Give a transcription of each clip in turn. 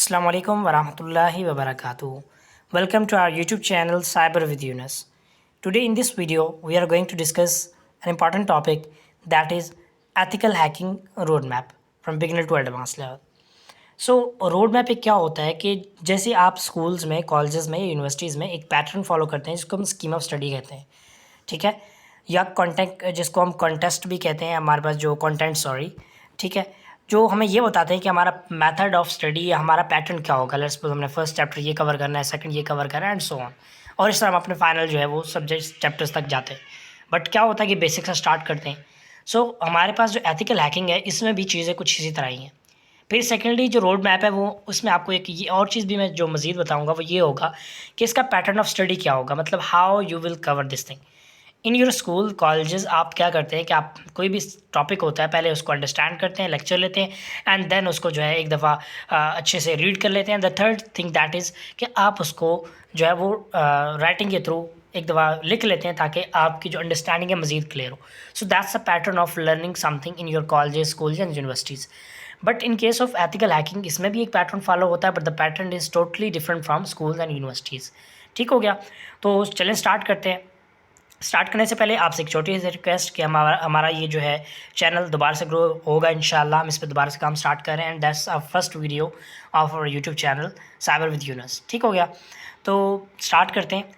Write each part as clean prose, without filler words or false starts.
Assalamu alaikum wa rahmatullahi wa barakatuh. Welcome to our YouTube channel Cyber with Yunus. Today in this video we are going to discuss an important topic, that is ethical hacking roadmap from beginner to advanced level. So road map एक क्या होता है कि जैसे आप schools में, colleges में या यूनिवर्सिटीज़ में एक पैटर्न फॉलो करते हैं जिसको हम स्कीम ऑफ स्टडी कहते हैं, ठीक है, या कॉन्टेंट जिसको हम कॉन्टेस्ट भी कहते हैं, हमारे पास जो कंटेंट सॉरी, ठीक है, जो हमें ये बताते हैं कि हमारा मेथड ऑफ स्टडी या हमारा पैटर्न क्या होगा। लेट्स सपोज हमने फर्स्ट चैप्टर ये कवर करना है, सेकंड ये कवर करना है एंड सो ऑन, और इस तरह हम अपने फाइनल जो है वो सब्जेक्ट चैप्टर्स तक जाते हैं। बट क्या होता है कि बेसिक से स्टार्ट करते हैं। सो हमारे पास जो एथिकल हैकिंग है इसमें भी चीज़ें कुछ इसी तरह ही हैं। फिर सेकेंडली जो रोड मैप है वो उसमें आपको एक ये और चीज़ भी मैं जो मज़ीद बताऊंगा वो ये होगा कि इसका पैटर्न ऑफ स्टडी क्या होगा, मतलब how you will cover this thing in your school colleges. आप क्या करते हैं कि आप कोई भी टॉपिक होता है पहले उसको अंडरस्टैंड करते हैं, लेक्चर लेते हैं एंड देन उसको जो है एक दफ़ा अच्छे से रीड कर लेते हैं। The third thing that is कि आप उसको जो है वो राइटिंग के थ्रू एक दफ़ा लिख लेते हैं ताकि आपकी जो अंडरस्टैंडिंग है मज़ीद क्लियर हो। So that's a pattern of learning something in your colleges, schools and universities. But in case of ethical hacking इसमें भी एक पैटर्न फॉलो होता है, but the pattern is totally different from schools and universities. ठीक हो गया, तो चलें स्टार्ट करते हैं। स्टार्ट करने से पहले आपसे एक छोटी सी रिक्वेस्ट कि हमारा ये जो है चैनल दोबारा से ग्रो होगा इंशाल्लाह। हम इस पर दोबारा से काम स्टार्ट कर रहे हैं and that's our first video of our YouTube channel cyber with Yunus. ठीक हो गया, तो स्टार्ट करते हैं।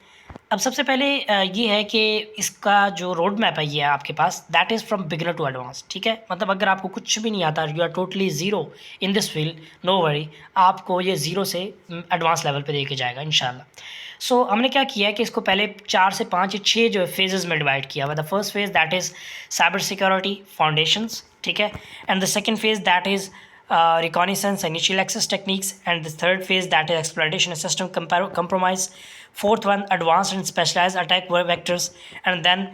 अब सबसे पहले ये है कि इसका जो रोड मैप है ये है आपके पास, that is from beginner to advance. ठीक है, मतलब अगर आपको कुछ भी नहीं आता, you are totally zero in this field, no worry, आपको ये ज़ीरो से एडवांस लेवल पे लेके जाएगा इंशाल्लाह। सो हमने क्या किया है कि इसको पहले 4 से 5 या 6 जो फेजेस में डिवाइड किया हुआ। The first phase that is cyber security foundations, ठीक है, and the second phase that is reconnaissance initial access techniques, and the third phase that is exploitation and system compromise. Fourth one, advanced and specialized attack vectors, and then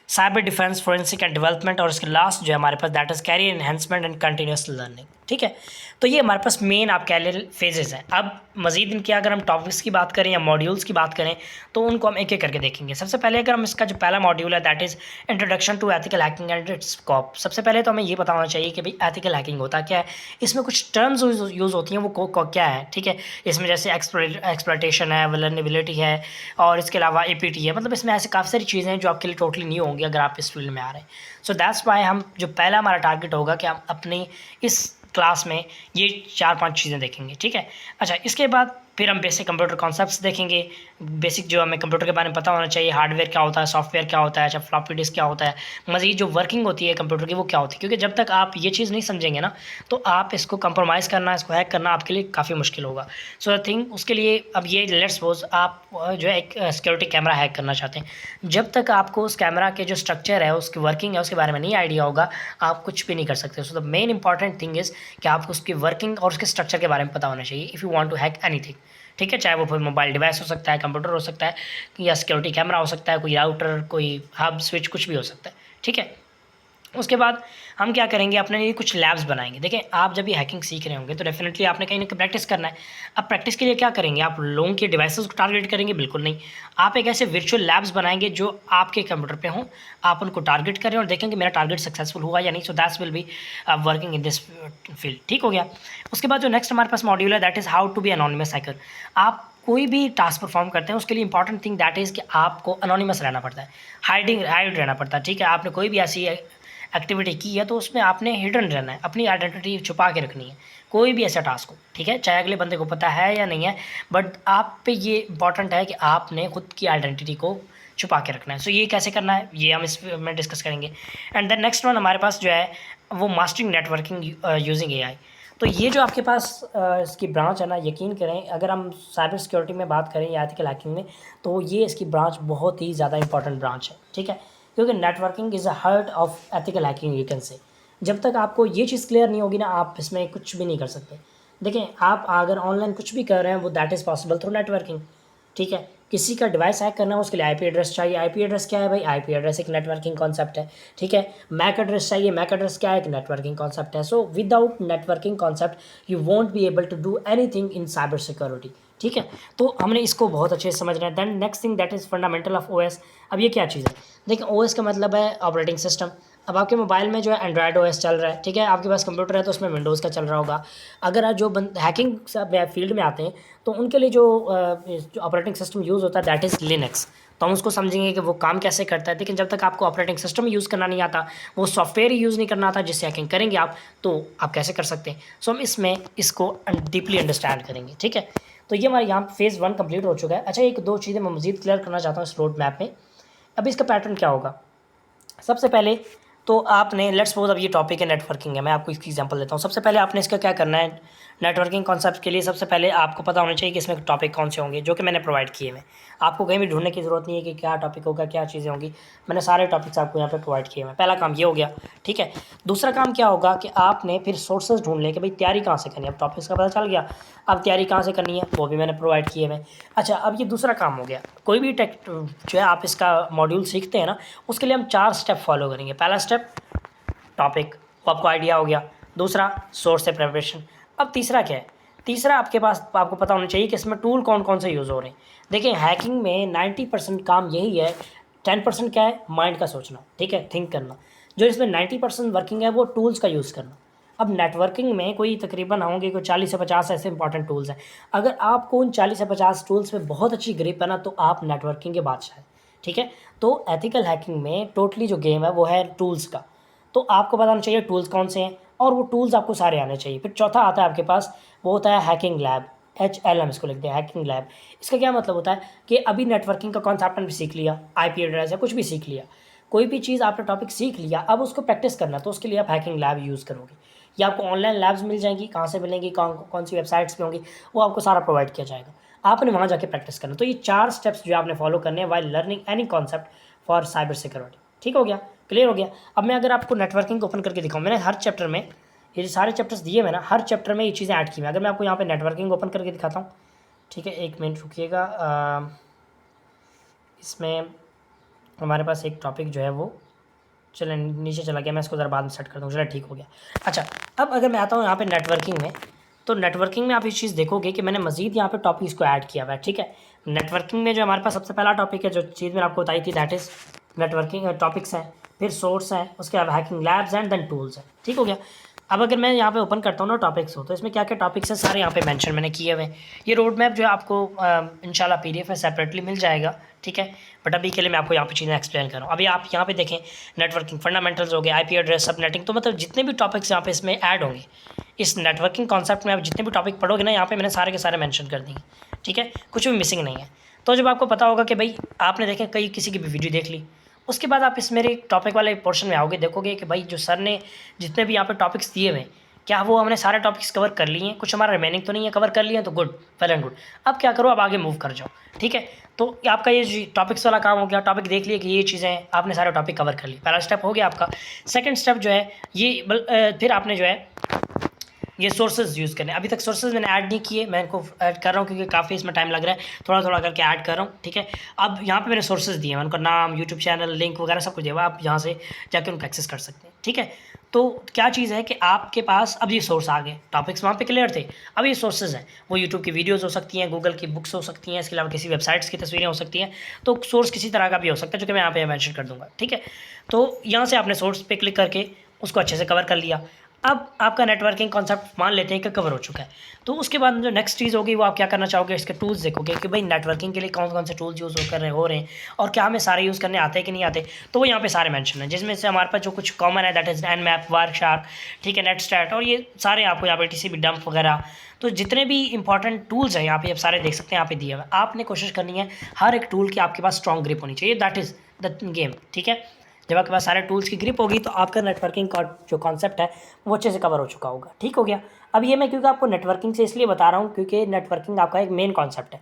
cyber defence, forensic and development, और इसके last जो है हमारे पास that is career enhancement and continuous learning. ठीक है, तो ये हमारे पास मेन आप कह लें फेजेस हैं। अब मज़ीद इनके अगर हम टॉपिक्स की बात करें या मॉड्यूल्स की बात करें तो उनको हम एक एक करके देखेंगे। सबसे पहले अगर हम इसका जो पहला मॉड्यूल है that is introduction to ethical hacking and its scope. सबसे पहले तो हमें ये बताना चाहिए कि भाई एथिकल हैकिंग होता क्या है। इसमें कुछ टर्म्स यूज़ होती हैं, वो क्या है। ठीक है, इसमें जैसे एक्सप्लॉयटेशन है, वल्नरेबिलिटी है, और इसके अलावा APT है। मतलब इसमें ऐसे काफ़ी सारी चीज़ें हैं जो आपके लिए टोटली न्यू होंगी अगर आप इस फील्ड में आ रहे हैं। सो दैट्स वाई हम जो पहला हमारा टारगेट होगा कि हम अपनी इस क्लास में ये 4-5 चीज़ें देखेंगे। ठीक है, अच्छा, इसके बाद फिर हम बेसिक कंप्यूटर कॉन्सेप्ट्स देखेंगे। बेसिक जो हमें कंप्यूटर के बारे में पता होना चाहिए, हार्डवेयर क्या होता है, सॉफ्टवेयर क्या होता है, अच्छा फ्लॉपी डिस्क क्या होता है, मज़ीद जो वर्किंग होती है कंप्यूटर की वो क्या होती है। क्योंकि जब तक आप ये चीज़ नहीं समझेंगे ना तो आप इसको कंप्रोमाइज़ करना, इसको हैक करना आपके लिए काफ़ी मुश्किल होगा। सो द थिंग उसके लिए अब ये लेट्स सपोज आप जो है एक सिक्योरिटी कैमरा हैक करना चाहते हैं, जब तक आपको उस कैमरा के जो स्ट्रक्चर है, उसकी वर्किंग है, उसके बारे में नहीं आइडिया होगा, आप कुछ भी नहीं कर सकते। So the main important thing is कि आपको उसकी वर्किंग और उसके स्ट्रक्चर के बारे में पता होना चाहिए if you want to hack anything. ठीक है, चाहे वो फिर मोबाइल डिवाइस हो सकता है, कंप्यूटर हो सकता है, या सिक्योरिटी कैमरा हो सकता है, कोई राउटर, कोई हब स्विच, कुछ भी हो सकता है। ठीक है, उसके बाद हम क्या करेंगे, अपने लिए कुछ लैब्स बनाएंगे। देखें, आप जब ये हैकिंग सीख रहे होंगे तो डेफिनेटली आपने कहीं ना कहीं प्रैक्टिस करना है। अब प्रैक्टिस के लिए क्या करेंगे, आप लोगों के डिवाइसेस को टारगेट करेंगे? बिल्कुल नहीं। आप एक ऐसे वर्चुअल लैब्स बनाएंगे जो आपके कंप्यूटर पे हों, आप उनको टारगेट करें और देखें कि मेरा टारगेट सक्सेसफुल हुआ या नहीं। So that's will be working in this field. ठीक हो गया, उसके बाद जो नेक्स्ट हमारे पास मॉड्यूल है that is how to be anonymous hacker. आप कोई भी टास्क परफॉर्म करते हैं उसके लिए इंपॉर्टेंट थिंग दैट इज़ कि आपको अनोनिमस रहना पड़ता है, हाइड रहना पड़ता है। ठीक है, आपने कोई भी ऐसी एक्टिविटी की है तो उसमें आपने हिडन रहना है, अपनी आइडेंटिटी छुपा के रखनी है, कोई भी ऐसा टास्क हो। ठीक है, चाहे अगले बंदे को पता है या नहीं है, बट आप पे ये इंपॉर्टेंट है कि आपने खुद की आइडेंटिटी को छुपा के रखना है। सो ये कैसे करना है ये हम इसमें डिस्कस करेंगे। एंड देन नेक्स्ट वन हमारे पास जो है वो मास्टरिंग नेटवर्किंग यूजिंग AI। तो ये जो आपके पास इसकी ब्रांच है ना, यकीन करें अगर हम साइबर सिक्योरिटी में बात करें या एथिकल हैकिंग में, तो ये इसकी ब्रांच बहुत ही ज़्यादा इंपॉर्टेंट ब्रांच है। ठीक है, क्योंकि networking is a heart of ethical hacking you can say. जब तक आपको ये चीज़ क्लियर नहीं होगी ना, आप इसमें कुछ भी नहीं कर सकते। देखें, आप अगर ऑनलाइन कुछ भी कर रहे हैं वो that is possible through networking. ठीक है, किसी का डिवाइस हैक करना है उसके लिए IP एड्रेस चाहिए। IP एड्रेस क्या है भाई? IP एड्रेस एक नेटवर्किंग कॉन्सेप्ट है। ठीक है, मैक एड्रेस चाहिए। मैक एड्रेस क्या है? एक नेटवर्किंग कॉन्सेप्ट है। So without networking concept you won't be able to do anything in cyber security. ठीक है, तो हमने इसको बहुत अच्छे से समझना है। Then next thing that is fundamental of OS। अब ये क्या चीज़ है? देखिए, OS का मतलब है ऑपरेटिंग सिस्टम। अब आपके मोबाइल में जो है एंड्रॉयड ओएस चल रहा है, ठीक है, आपके पास कंप्यूटर है तो उसमें विंडोज़ का चल रहा होगा। अगर जो हैकिंग फील्ड में आते हैं तो उनके लिए जो ऑपरेटिंग सिस्टम यूज़ होता है दैट इज़ लिनक्स। तो हम उसको समझेंगे कि वो काम कैसे करता है, लेकिन जब तक आपको ऑपरेटिंग सिस्टम यूज़ करना नहीं आता, वो सॉफ्टवेयर यूज़ नहीं करना आता जिससे हैकिंग करेंगे आप, तो आप कैसे कर सकते हैं। सो हम इसमें इसको डीपली अंडरस्टैंड करेंगे, ठीक है। तो ये हमारे यहाँ फेज़ 1 कंप्लीट हो चुका है। अच्छा, एक दो चीज़ें मैं मज़ीद क्लियर करना चाहता हूँ इस रोड मैप में। अब इसका पैटर्न क्या होगा, सबसे पहले तो आपने लेट्स सपोज अब ये टॉपिक है नेटवर्किंग है, मैं आपको इसकी एग्जांपल देता हूँ। सबसे पहले आपने इसका क्या करना है, नेटवर्किंग कॉन्सेप्ट के लिए सबसे पहले आपको पता होना चाहिए कि इसमें टॉपिक कौन से होंगे, जो कि मैंने प्रोवाइड किए हैं। आपको कहीं भी ढूंढने की ज़रूरत नहीं है कि क्या टॉपिक होगा, क्या चीज़ें होंगी, मैंने सारे टॉपिक्स आपको यहाँ पे प्रोवाइड किए हैं। पहला काम ये हो गया, ठीक है। दूसरा काम क्या होगा कि आपने फिर सोर्सेज ढूंढ लें कि भाई तैयारी कहाँ से करनी है। अब टॉपिक्स का पता चल गया, अब तैयारी कहाँ से करनी है वो भी मैंने प्रोवाइड किए हैं। अच्छा, अब ये दूसरा काम हो गया। कोई भी टेक जो है आप इसका मॉड्यूल सीखते हैं ना, उसके लिए हम 4 स्टेप फॉलो करेंगे। पहला स्टेप टॉपिक, वो आपको आइडिया हो गया। दूसरा सोर्स से प्रिपरेशन। अब तीसरा क्या है, तीसरा आपके पास आपको पता होना चाहिए कि इसमें टूल कौन कौन से यूज़ हो रहे हैं। देखिए हैकिंग में 90% काम यही है, 10% क्या है, माइंड का सोचना, ठीक है, थिंक करना। जो इसमें 90% वर्किंग है वो टूल्स का यूज़ करना। अब नेटवर्किंग में कोई तकरीबन होंगे कोई 40 से 50 ऐसे इंपॉर्टेंट टूल्स हैं। अगर आपको उन 40 से 50 टूल्स में बहुत अच्छी ग्रिप है ना, तो आप नेटवर्किंग के बादशाह हैं, ठीक है। तो एथिकल हैकिंग में टोटली जो गेम है वो है टूल्स का। तो आपको बताना चाहिए टूल्स कौन से हैं और वो टूल्स आपको सारे आने चाहिए। फिर चौथा आता है आपके पास, वो होता है हैकिंग लैब, HLM इसको लिखते हैं, हैकिंग लैब। इसका क्या मतलब होता है कि अभी नेटवर्किंग का कॉन्सेप्ट भी सीख लिया, IP एड्रेस या कुछ भी सीख लिया, कोई भी चीज़ आपने टॉपिक सीख लिया, अब उसको प्रैक्टिस करना, तो उसके लिए आप हैकिंग लैब यूज़ करोगे। या आपको ऑनलाइन लैब्स मिल जाएंगी, कहाँ से मिलेंगी, कौन सी वेबसाइट्स पे होंगी, वो आपको सारा प्रोवाइड किया जाएगा। आपने वहाँ जाके प्रैक्टिस करना। तो ये 4 स्टेप्स जो आपने फॉलो करने हैं while learning any concept for cyber security. ठीक हो गया, क्लियर हो गया। अब मैं अगर आपको नेटवर्किंग को ओपन करके दिखाऊँ, मैंने हर चैप्टर में ये जो सारे चैप्टर्स दिए मैंने, हर चैप्टर में ये चीज़ें ऐड की हैं। अगर मैं आपको यहाँ पे नेटवर्किंग ओपन करके दिखाता हूँ, ठीक है, एक मिनट रुकिएगा। इसमें हमारे पास एक टॉपिक जो है वो चलें नीचे चला गया, मैं इसको ज़रा बाद में सेट कर दूँ, चलो ठीक हो गया। अच्छा, अब अगर मैं आता हूँ यहाँ पे नेटवर्किंग में, तो नेटवर्किंग में आप इस चीज़ देखोगे कि मैंने मज़ीद यहाँ पे टॉपिक्स को ऐड किया हुआ है, ठीक है। नेटवर्किंग में जो हमारे पास सबसे पहला टॉपिक है, जो चीज़ मैंने आपको बताई थी, दैट इज़ नेटवर्किंग टॉपिक्स हैं, फिर सोर्स हैं, उसके बाद hacking labs and then tools हैं, ठीक हो गया। अब अगर मैं यहाँ पे ओपन करता हूँ ना टॉपिक्स हो, तो इसमें क्या क्या टॉपिक्स हैं सारे यहाँ पे मेंशन मैंने किए हुए हैं। ये रोड मैप जो है आपको इंशाल्लाह PDF में सेपरेटली मिल जाएगा, ठीक है। बट अभी के लिए मैं आपको यहाँ पे चीज़ें एक्सप्लेन कर रहा हूँ। अभी आप यहाँ पे देखें, नेटवर्किंग फंडामेंटल्स हो गए, IP एड्रेस, सबनेटिंग, तो मतलब जितने भी टॉपिक्स यहाँ पे इसमें ऐड होंगे, इस नेटवर्किंग कॉन्सेप्ट में आप जितने भी टॉपिक पढ़ोगे ना, यहाँ पे मैंने सारे के सारे मेंशन कर दिए, ठीक है, कुछ भी मिसिंग नहीं है। तो जब आपको पता होगा कि भाई आपने देखें कई किसी की भी वीडियो देख ली, उसके बाद आप इस मेरे टॉपिक वाले पोर्शन में आओगे, देखोगे कि भाई जो सर ने जितने भी यहाँ पे टॉपिक्स दिए हुए, क्या वो हमने सारे टॉपिक्स कवर कर लिए हैं, कुछ हमारा रिमेनिंग तो नहीं है, कवर कर लिए हैं, तो गुड, वेल एंड गुड। अब क्या करो, अब आगे मूव कर जाओ, ठीक है। तो आपका ये टॉपिक्स वाला काम हो गया, टॉपिक देख लिए कि ये चीज़ें आपने सारे टॉपिक कवर कर लिए, पहला स्टेप हो गया आपका। सेकंड स्टेप जो है ये फिर आपने जो है ये सोर्सेज यूज़ करने। अभी तक सोर्सेज मैंने ऐड नहीं किए, मैं इनको ऐड कर रहा हूँ क्योंकि काफ़ी इसमें टाइम लग रहा है, थोड़ा थोड़ा करके ऐड कर रहा हूँ, ठीक है। अब यहाँ पे मैंने सोर्सेज दिए हैं, उनका नाम, यूट्यूब चैनल, लिंक वगैरह सब कुछ दिया हुआ है, आप यहाँ से जाके उनको एक्सेस कर सकते हैं, ठीक है। तो क्या चीज़ है कि आपके पास अब ये सोर्स आ गए, टॉपिक्स वहाँ पे क्लियर थे, अब ये सोर्सेज हैं, वो यूट्यूब की वीडियोज़ हो सकती हैं, गूगल की बुक्स हो सकती हैं, इसके अलावा किसी वेबसाइट्स की तस्वीरें हो सकती हैं। तो सोर्स किसी तरह का भी हो सकता है, जो कि मैं यहाँ पे मेंशन कर दूँगा, ठीक है। तो यहाँ से आपने सोर्स पे क्लिक करके उसको अच्छे से कवर कर लिया। अब आपका नेटवर्किंग कॉन्सेप्ट मान लेते हैं कि कवर हो चुका है, तो उसके बाद जो नेक्स्ट चीज़ होगी वो आप क्या करना चाहोगे, इसके टूल्स देखोगे कि भाई नेटवर्किंग के लिए कौन कौन से टूल्स यूज़ हो रहे हैं और क्या हमें सारे यूज़ करने आते हैं कि नहीं आते। तो वो यहाँ पे सारे मेंशन हैं, जिसमें से हमारे पास जो कुछ कॉमन है दैट इज़ Nmap, वार्कशार्क, ठीक है, नेटस्टैट, और ये सारे आपको यहाँ पे TCP डंप वगैरह, तो जितने भी इंपॉर्टेंट टूल्स हैं यहाँ पे आप सारे देख सकते हैं, यहाँ पे दिए हुए। आपने कोशिश करनी है हर एक टूल की आपके पास स्ट्रॉन्ग ग्रिप होनी चाहिए, दैट इज़ द गेम, ठीक है। जब आपके पास सारे टूल्स की ग्रिप होगी तो आपका नेटवर्किंग का जो कॉन्सेप्ट है वो अच्छे से कवर हो चुका होगा, ठीक हो गया। अब ये मैं क्योंकि आपको नेटवर्किंग से इसलिए बता रहा हूँ क्योंकि नेटवर्किंग आपका एक मेन कॉन्सेप्ट है।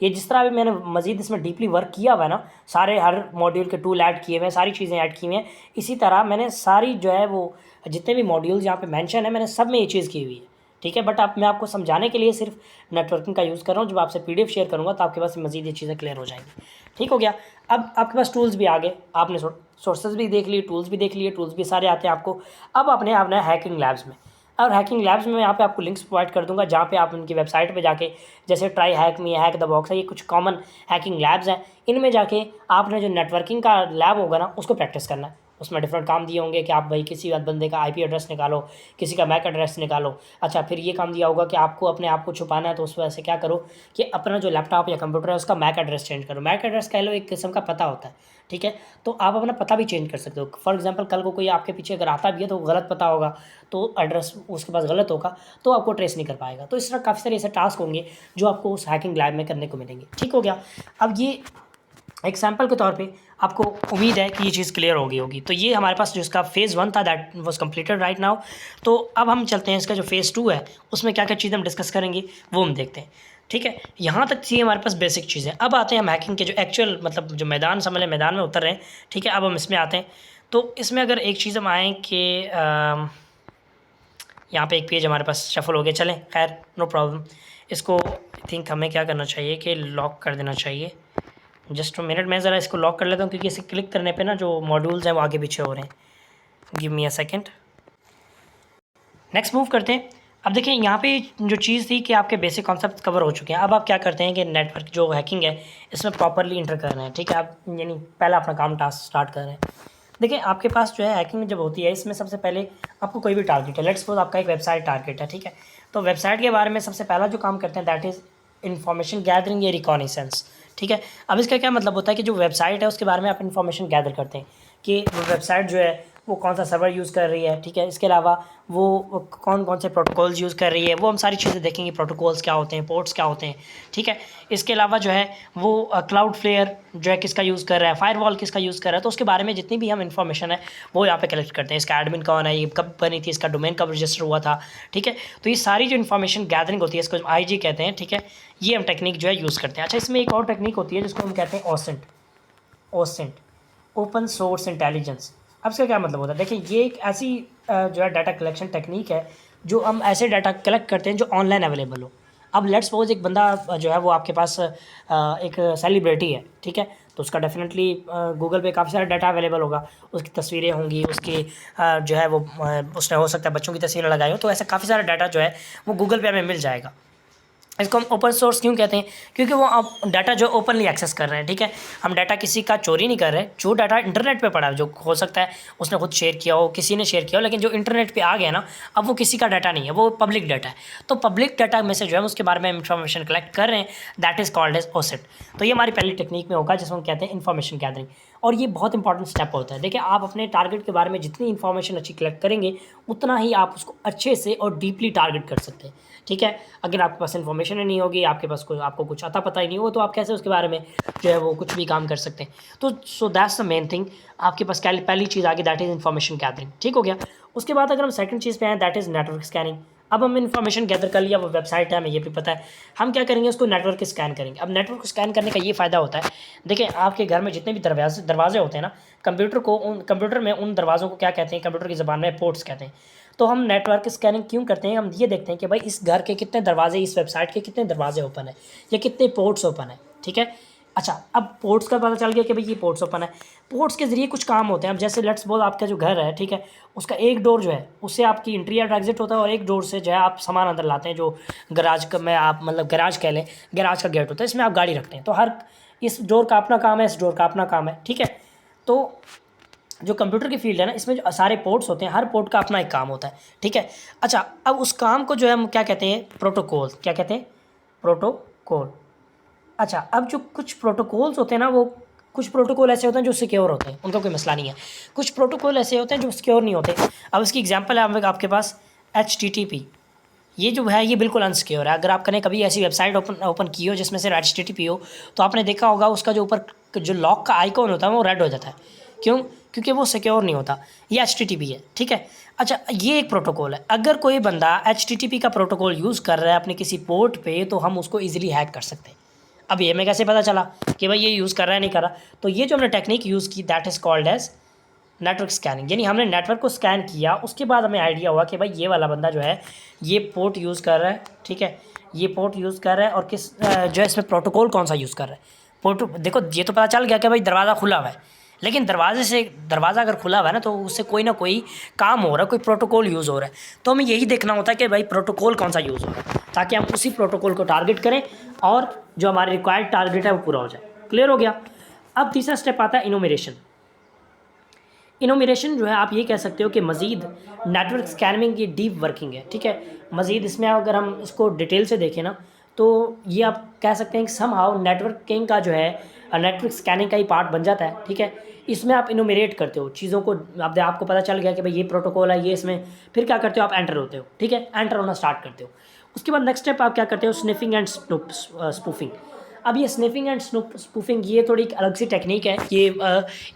ये जिस तरह अभी मैंने मज़ीद इसमें डीपली वर्क किया हुआ है ना, सारे हर मॉड्यूल के टूल ऐड किए हुए हैं, सारी चीज़ें ऐड की हुई हैं, इसी तरह मैंने सारी जो है वो जितने भी मॉड्यूल्स यहाँ पे मेंशन है मैंने सब में ये चीज़ की हुई है, ठीक है। बट अब मैं आपको समझाने के लिए सिर्फ नेटवर्किंग का यूज़ कर रहा हूँ। जब आपसे PDF शेयर करूँगा तो आपके पास मज़ीद ये चीज़ें क्लियर हो जाएंगी, ठीक हो गया। अब आपके पास टूल्स भी आ गए, आपने सोर्सेज भी देख लिए, टूल्स भी देख लिए, टूल्स भी सारे आते हैं आपको। अब आपने आपने हैकिंग लैब्स में, और हैकिंग लैब्स में मैं यहाँ पे आपको लिंक्स प्रोवाइड कर दूंगा जहाँ पे आप उनकी वेबसाइट पे जाके, जैसे try hack me, hack the box है, ये कुछ कॉमन हैकिंग लैब्स हैं, इनमें जाके आपने जो नेटवर्किंग का लैब होगा ना उसको प्रैक्टिस करना है, उसमें डिफरेंट काम दिए होंगे कि आप भाई किसी बंदे का आईपी एड्रेस निकालो, किसी का मैक एड्रेस निकालो। अच्छा, फिर ये काम दिया होगा कि आपको अपने आप को छुपाना है, तो उस वजह से क्या करो कि अपना जो लैपटॉप या कंप्यूटर है उसका मैक एड्रेस चेंज करो। मैक एड्रेस कह लो एक किस्म का पता होता है, ठीक है। तो आप अपना पता भी चेंज कर सकते हो। फॉर एग्जांपल कल को कोई आपके पीछे अगर आता भी है तो गलत पता होगा, तो एड्रेस उसके पास गलत होगा, तो आपको ट्रेस नहीं कर पाएगा। तो इस तरह काफ़ी सारे ऐसे टास्क होंगे जो आपको उस हैकिंग लैब में करने को मिलेंगे। ठीक हो गया। अब ये एग्जाम्पल के तौर पे आपको उम्मीद है कि ये चीज़ क्लियर हो गई होगी। तो ये हमारे पास जो इसका फेज़ 1 था that was completed right now. तो अब हम चलते हैं इसका जो फेज़ 2 है उसमें क्या क्या चीज़ें हम डिस्कस करेंगे वो हम देखते हैं। ठीक है, यहाँ तक थी हमारे पास बेसिक चीज़ें। अब आते हैं हम हैकिंग के जो एक्चुअल मतलब जो मैदान समझ लें, मैदान में उतर रहे हैं। ठीक है, अब हम इसमें आते हैं। तो इसमें अगर एक चीज़ हम आएँ कि यहाँ पे एक पेज हमारे पास शफल हो गया, चलें खैर नो प्रॉब्लम। इसको आई थिंक हमें क्या करना चाहिए कि लॉक कर देना चाहिए। जस्ट मिनट में ज़रा इसको लॉक कर लेता हूँ क्योंकि इसे क्लिक करने पे ना जो मॉड्यूल्स हैं वो आगे पीछे हो रहे हैं। Give me a second. Next move करते हैं। अब देखिए यहाँ पे जो चीज़ थी कि आपके बेसिक कॉन्सेप्ट कवर हो चुके हैं। अब आप क्या करते हैं कि नेटवर्क जो हैकिंग है इसमें प्रॉपरली इंटर कर रहे हैं। ठीक है, आप यानी पहला अपना काम टास्क स्टार्ट कर रहे हैं। देखिए आपके पास जो है हैकिंग जब होती है इसमें सबसे पहले आपको कोई भी टारगेट है, लेट्स सपोज आपका एक वेबसाइट टारगेट है। ठीक है, तो वेबसाइट के बारे में सबसे पहला जो काम करते हैं दैट इज़ इन्फॉर्मेशन गैदरिंग या रिकॉनिसेंस। ठीक है, अब इसका क्या मतलब होता है कि जो वेबसाइट है उसके बारे में आप इन्फॉर्मेशन गैदर करते हैं कि वो वेबसाइट जो है वो कौन सा सर्वर यूज़ कर रही है। ठीक है, इसके अलावा वो कौन कौन से प्रोटोकॉल्स यूज़ कर रही है, वो हम सारी चीज़ें देखेंगे। प्रोटोकॉल्स क्या होते हैं, पोर्ट्स क्या होते हैं। ठीक है, इसके अलावा जो है वो क्लाउड फ्लेयर जो है किसका यूज़ कर रहा है, फायरवॉल किसका यूज़ कर रहा है। तो उसके बारे में जितनी भी हम इन्फॉर्मेशन है वो यहाँ पे कलेक्ट करते हैं। इसका एडमिन कौन है, ये कब बनी थी, इसका डोमेन कब रजिस्टर हुआ था। ठीक है, तो ये सारी जो इन्फॉर्मेशन गैदरिंग होती है इसको IG कहते हैं। ठीक है, ये हम टेक्निक जो है यूज़ करते हैं। अच्छा, इसमें एक और टेक्निक होती है जिसको हम कहते हैं ओसेंट, ओपन सोर्स इंटेलिजेंस। अब इसका क्या मतलब होता है? देखिए ये एक ऐसी जो है डाटा कलेक्शन टेक्निक है जो हम ऐसे डाटा कलेक्ट करते हैं जो ऑनलाइन अवेलेबल हो। अब लेट्स सपोज एक बंदा जो है वो आपके पास एक सेलिब्रिटी है। ठीक है, तो उसका डेफिनेटली गूगल पे काफ़ी सारा डाटा अवेलेबल होगा। उसकी तस्वीरें होंगी, उसकी जो है वो उसने हो सकता है बच्चों की तस्वीरें लगाई हो, तो ऐसा काफ़ी सारा डाटा जो है वो गूगल पे हमें मिल जाएगा। इसको हम ओपन सोर्स क्यों कहते हैं? क्योंकि वो आप डाटा जो ओपनली एक्सेस कर रहे हैं। ठीक है, हम डाटा किसी का चोरी नहीं कर रहे। जो डाटा इंटरनेट पे पड़ा है, जो हो सकता है उसने खुद शेयर किया हो, किसी ने शेयर किया हो, लेकिन जो इंटरनेट पे आ गया ना, अब वो किसी का डाटा नहीं है, वो पब्लिक डाटा है। तो पब्लिक डाटा में से जो है उसके बारे में इंफॉर्मेशन कलेक्ट कर रहे हैं, that is called as OSINT. तो ये हमारी पहली टेक्निक में होगा जिसको हम कहते हैं इन्फॉर्मेशन गैदरिंग। और ये बहुत इंपॉर्टेंट स्टेप होता है। देखिए आप अपने टारगेट के बारे में जितनी इन्फॉर्मेशन अच्छी कलेक्ट करेंगे उतना ही आप उसको अच्छे से और डीपली टारगेट कर सकते हैं। ठीक है, अगर आपके पास इन्फॉर्मेशन ही नहीं होगी, आपके पास कोई आपको कुछ आता पता ही नहीं हो, तो आप कैसे उसके बारे में जो है वो कुछ भी काम कर सकते हैं। तो so that's the main thing. आपके पास पहली चीज़ आ गई दैट इज़ इन्फॉर्मेशन गैदरिंग। ठीक हो गया। उसके बाद अगर हम सेकंड चीज़ पे आए दैट इज़ नेटवर्क स्कैनिंग। अब हम इन्फॉर्मेशन गैदर कर लिया, वो वेबसाइट है हमें ये भी पता है, हम क्या करेंगे उसको नेटवर्क स्कैन करेंगे। अब नेटवर्क स्कैन करने का ये फ़ायदा होता है, देखिए आपके घर में जितने भी दरवाजे होते हैं ना, कंप्यूटर में उन दरवाज़ों को क्या कहते हैं, कंप्यूटर की ज़बान में पोर्ट्स कहते हैं। तो हम नेटवर्क स्कैनिंग क्यों करते हैं? हम ये देखते हैं कि भाई इस घर के कितने दरवाजे, इस वेबसाइट के कितने दरवाजे ओपन है या कितने पोर्ट्स ओपन है। ठीक है, अच्छा अब पोर्ट्स का पता चल गया कि भाई ये पोर्ट्स ओपन है। पोर्ट्स के ज़रिए कुछ काम होते हैं। अब जैसे लेट्स सपोज आपका जो घर है, ठीक है, उसका एक डोर जो है उससे आपकी एंट्री या एग्जिट होता है, और एक डोर से जो है आप सामान अंदर लाते हैं, जो गराज का में आप मतलब गराज कह लें, गराज का गेट होता है, इसमें आप गाड़ी रखते हैं। तो हर इस डोर का अपना काम है, इस डोर का अपना काम है। ठीक है, तो जो कंप्यूटर की फील्ड है ना, इसमें जो सारे पोर्ट्स होते हैं, हर पोर्ट का अपना एक काम होता है। ठीक है, अच्छा अब उस काम को जो है हम क्या कहते हैं? प्रोटोकॉल। क्या कहते हैं? प्रोटोकॉल। अच्छा, अब जो कुछ प्रोटोकॉल्स होते हैं ना, वो कुछ प्रोटोकॉल ऐसे होते हैं जो सिक्योर होते हैं, उनका कोई मसला नहीं है। कुछ प्रोटोकॉल ऐसे होते हैं जो सिक्योर नहीं होते। अब इसकी एग्जांपल है आपके पास HTTP। ये जो है ये बिल्कुल अनसिक्योर है। अगर आपने कभी ऐसी वेबसाइट ओपन की हो जिसमें सिर्फ HTTP हो, तो आपने देखा होगा उसका जो ऊपर जो लॉक का आइकॉन होता है वो रेड हो जाता है। क्यों? क्योंकि वो सिक्योर नहीं होता। ये HTTP है। ठीक है, अच्छा ये एक प्रोटोकॉल है। अगर कोई बंदा HTTP का प्रोटोकॉल यूज़ कर रहा है अपने किसी पोर्ट पे, तो हम उसको ईजिली हैक कर सकते हैं। अब ये हमें कैसे पता चला कि भाई ये यूज़ कर रहा है नहीं कर रहा? तो ये जो हमने टेक्निक यूज़ की that is called as network scanning. यानी हमने नेटवर्क को स्कैन किया, उसके बाद हमें आइडिया हुआ कि भाई ये वाला बंदा जो है ये पोर्ट यूज़ कर रहा है। ठीक है, ये पोर्ट यूज़ कर रहा है और किस जो है इसमें प्रोटोकॉल कौन सा यूज़ कर रहा है। पोर्ट देखो ये तो पता चल गया कि भाई दरवाज़ा खुला हुआ है, लेकिन दरवाज़ा अगर खुला हुआ है ना, तो उससे कोई ना कोई काम हो रहा है, कोई प्रोटोकॉल यूज़ हो रहा है। तो हमें यही देखना होता है कि भाई प्रोटोकॉल कौन सा यूज़ हो रहा है, ताकि हम उसी प्रोटोकॉल को टारगेट करें और जो हमारे रिक्वायर्ड टारगेट है वो पूरा हो जाए। क्लियर हो गया। अब तीसरा स्टेप आता है इनोमिनेशन। इनोमिनेशन जो है आप ये कह सकते हो कि मज़ीद नेटवर्क स्कैनिंग की डीप वर्किंग है, ठीक है। मज़ीद इसमें अगर हम इसको डिटेल से देखें ना, तो ये आप कह सकते हैं कि समहाउ नेटवर्किंग का जो है नेटवर्क स्कैनिंग का ही पार्ट बन जाता है, ठीक है। इसमें आप इनोमिनेट करते हो चीज़ों को, आपको पता चल गया कि भाई ये प्रोटोकॉल है, ये इसमें, फिर क्या करते हो आप एंटर होते हो, ठीक है, एंटर होना स्टार्ट करते हो। उसके बाद नेक्स्ट स्टेप आप क्या करते हो, स्निफिंग एंड स्पूफिंग। अब ये स्निफिंग एंड स्पूफिंग ये थोड़ी एक अलग सी टेक्निक है, ये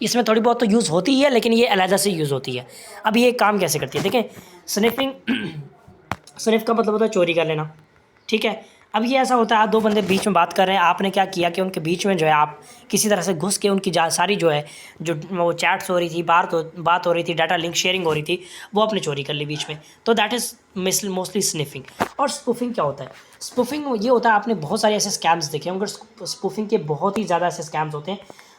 इसमें थोड़ी बहुत तो यूज़ होती है, लेकिन ये अलग से यूज़ होती है। अब ये काम कैसे करती है, देखें। स्निफिंग स्निफ का मतलब होता है चोरी कर लेना, ठीक है। अब ये ऐसा होता है, आप दो बंदे बीच में बात कर रहे हैं, आपने क्या किया कि उनके बीच में जो है आप किसी तरह से घुस के उनकी सारी जो है जो वो चैट्स हो रही थी, बात हो रही थी, डाटा लिंक शेयरिंग हो रही थी, वो आपने चोरी कर ली बीच में। तो दैट इज़ मोस्टली स्निफिंग। और स्पूफिंग क्या होता है, स्पूफिंग ये होता है, आपने बहुत सारे ऐसे स्कैम्स देखे होंगे, स्पूफिंग के बहुत ही ज़्यादा ऐसे स्कैम्स होते हैं।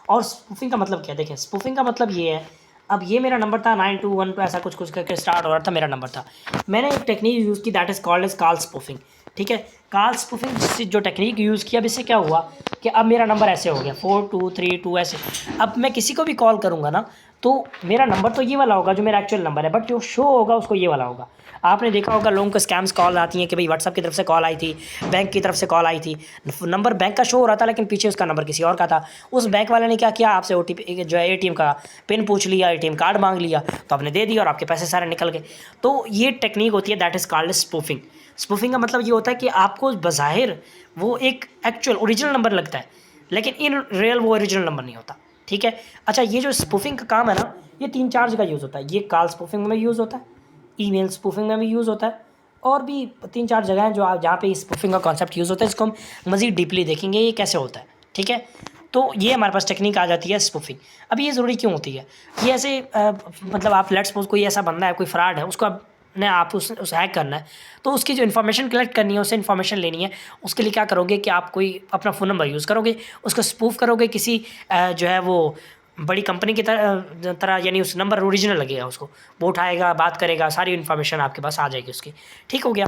और स्पूफिंग का मतलब क्या है, देखें, स्पूफिंग का मतलब ये है, अब ये मेरा नंबर था 9212 ऐसा कुछ कुछ करके स्टार्ट हो रहा था, मेरा नंबर था। मैंने एक टेक्निक यूज़ की, that is called as call spoofing, ठीक है। कॉल स्पूफिंग जो टेक्निक यूज़ किया, अब इससे क्या हुआ कि अब मेरा नंबर ऐसे हो गया 4232 ऐसे। अब मैं किसी को भी कॉल करूँगा ना, तो मेरा नंबर तो ये वाला होगा जो मेरा एक्चुअल नंबर है, बट जो शो होगा उसको ये वाला होगा। आपने देखा होगा लोगों को स्कैम्स कॉल आती हैं कि भाई व्हाट्सअप की तरफ से कॉल आई थी, बैंक की तरफ से कॉल आई थी, नंबर बैंक का शो हो रहा था लेकिन पीछे उसका नंबर किसी और का था। उस बैंक वाले ने क्या किया, आपसे OTP जो है ATM का पिन पूछ लिया, ATM कार्ड मांग लिया, तो आपने दे दिया और आपके पैसे सारे निकल गए। तो ये टेक्निक होती है, that is called spoofing. Spoofing का मतलब ये होता है कि आपको बज़ाहिर वो एक एक्चुअल ओरिजिनल नंबर लगता है, लेकिन इन रियल वो ओरिजिनल नंबर नहीं होता, ठीक है। अच्छा, ये जो स्पूफिंग का काम है ना, ये 3-4 जगह यूज़ होता है। ये कॉल स्पूफिंग में यूज़ होता है, ईमेल स्पूफिंग में भी यूज़ होता है, और भी 3-4 जगह हैं जो आप जहाँ पे स्पूफिंग का कॉन्सेप्ट यूज़ होता है। इसको हम मज़ीद डीपली देखेंगे ये कैसे होता है, ठीक है। तो ये हमारे पास टेक्निक आ जाती है स्पूफिंग। अब ये ज़रूरी क्यों होती है, ये ऐसे मतलब आप लेट्स सपोज कोई ऐसा बंदा है, कोई फ्रॉड है, उसको आप उस हैक करना है, तो उसकी जो इन्फॉर्मेशन कलेक्ट करनी है, उससे इन्फॉर्मेशन लेनी है। उसके लिए क्या करोगे कि आप कोई अपना फ़ोन नंबर यूज़ करोगे, उसको स्पूफ करोगे किसी जो है वो बड़ी कंपनी की तरह, यानी उस नंबर ओरिजिनल लगेगा उसको, वो उठाएगा, बात करेगा, सारी इन्फॉर्मेशन आपके पास आ जाएगी उसकी, ठीक हो गया।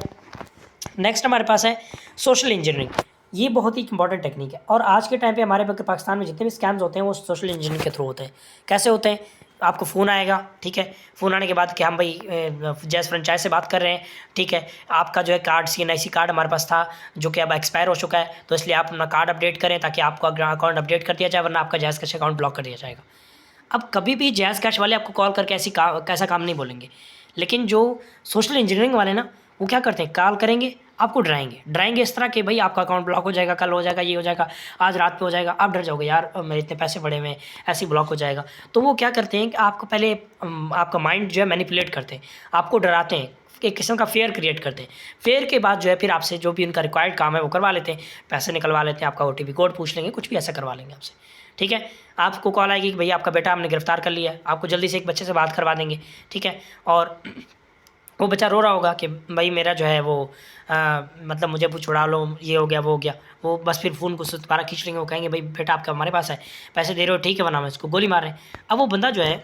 नेक्स्ट हमारे पास है सोशल इंजीनियरिंग। ये बहुत ही इंपॉर्टेंट टेक्निक है, और आज के टाइम पे हमारे पाकिस्तान में जितने भी स्कैम्स होते हैं वो सोशल इंजीनियरिंग के थ्रू होते हैं। कैसे होते हैं, आपको फ़ोन आएगा, ठीक है। फ़ोन आने के बाद कि हम भाई जैस फ्रेंचाइज से बात कर रहे हैं, ठीक है। आपका जो है कार्ड CNIC कार्ड हमारे पास था, जो कि अब एक्सपायर हो चुका है, तो इसलिए आप अपना कार्ड अपडेट करें ताकि आपको अकाउंट अपडेट कर दिया जाए, वरना आपका जैस कैश अकाउंट ब्लॉक कर दिया जाएगा। अब कभी भी जैज़ कैश वाले आपको कॉल करके कैसा काम नहीं बोलेंगे, लेकिन जो सोशल इंजीनियरिंग वाले ना, वो क्या करते हैं, कॉल करेंगे, आपको डराएंगे इस तरह कि भाई आपका अकाउंट ब्लॉक हो जाएगा, कल हो जाएगा, ये हो जाएगा, आज रात पे हो जाएगा। आप डर जाओगे, यार मेरे इतने पैसे पड़े हुए हैं, ऐसे ही ब्लॉक हो जाएगा। तो वो क्या करते हैं कि आपको पहले आपका माइंड जो है मैनिपुलेट करते हैं, आपको डराते हैं, एक किस्म का फेयर क्रिएट करते हैं। फेयर के बाद जो है फिर आपसे जो भी उनका रिक्वायर्ड काम है वो करवा लेते हैं, पैसे निकलवा लेते हैं, आपका OTP कोड पूछ लेंगे, कुछ भी ऐसा करवा लेंगे आपसे, ठीक है। आपको कॉल आएगी कि भैया आपका बेटा हमने गिरफ्तार कर लिया है, आपको जल्दी से एक बच्चे से बात करवा देंगे, ठीक है। और वो बच्चा रो रहा होगा कि भाई मेरा जो है वो मतलब मुझे छुड़ा लो, ये हो गया, वो हो गया। वो बस फिर फ़ोन को दोबारा खींच लेंगे, वो कहेंगे भाई बेटा आपका हमारे पास है, पैसे दे रहे हो, ठीक है, वरना हम इसको गोली मार रहे हैं। अब वो बंदा जो है